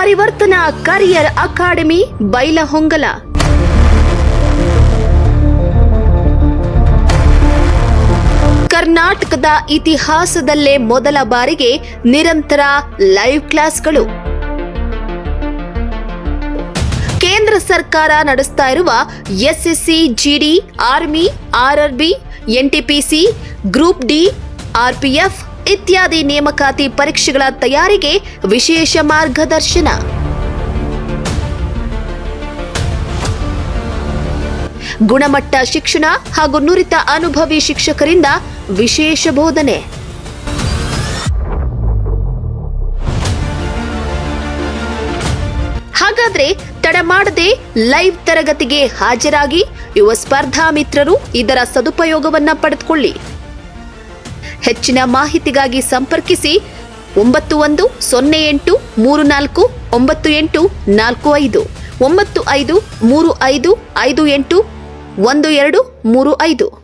ಪರಿವರ್ತನಾ career academy Bailhongal. ಕರ್ನಾಟಕದ ಇತಿಹಾಸದಲ್ಲೇ ಮೊದಲ ಬಾರಿಗೆ ನಿರಂತರ ಲೈವ್ ಕ್ಲಾಸ್ಗಳು. ಕೇಂದ್ರ ಸರ್ಕಾರ ನಡೆಸ್ತಾ ಇರುವ SSC, GD, army, RRB, NTPC, group D, RPF ಇತ್ಯಾದಿ ನೇಮಕಾತಿ ಪರೀಕ್ಷೆಗಳ ತಯಾರಿಗೆ ವಿಶೇಷ ಮಾರ್ಗದರ್ಶನ. ಗುಣಮಟ್ಟ ಶಿಕ್ಷಣ ಹಾಗೂ ನುರಿತ ಅನುಭವಿ ಶಿಕ್ಷಕರಿಂದ ವಿಶೇಷ ಬೋಧನೆ. ಹಾಗಾದ್ರೆ ತಡ ಮಾಡದೆ ಲೈವ್ ತರಗತಿಗೆ ಹಾಜರಾಗಿ ಯುವ ಸ್ಪರ್ಧಾ ಮಿತ್ರರು ಇದರ ಸದುಪಯೋಗವನ್ನ ಪಡೆದುಕೊಳ್ಳಿ. ಹೆಚ್ಚಿನ ಮಾಹಿತಿಗಾಗಿ ಸಂಪರ್ಕಿಸಿ 9108349845 9535581235.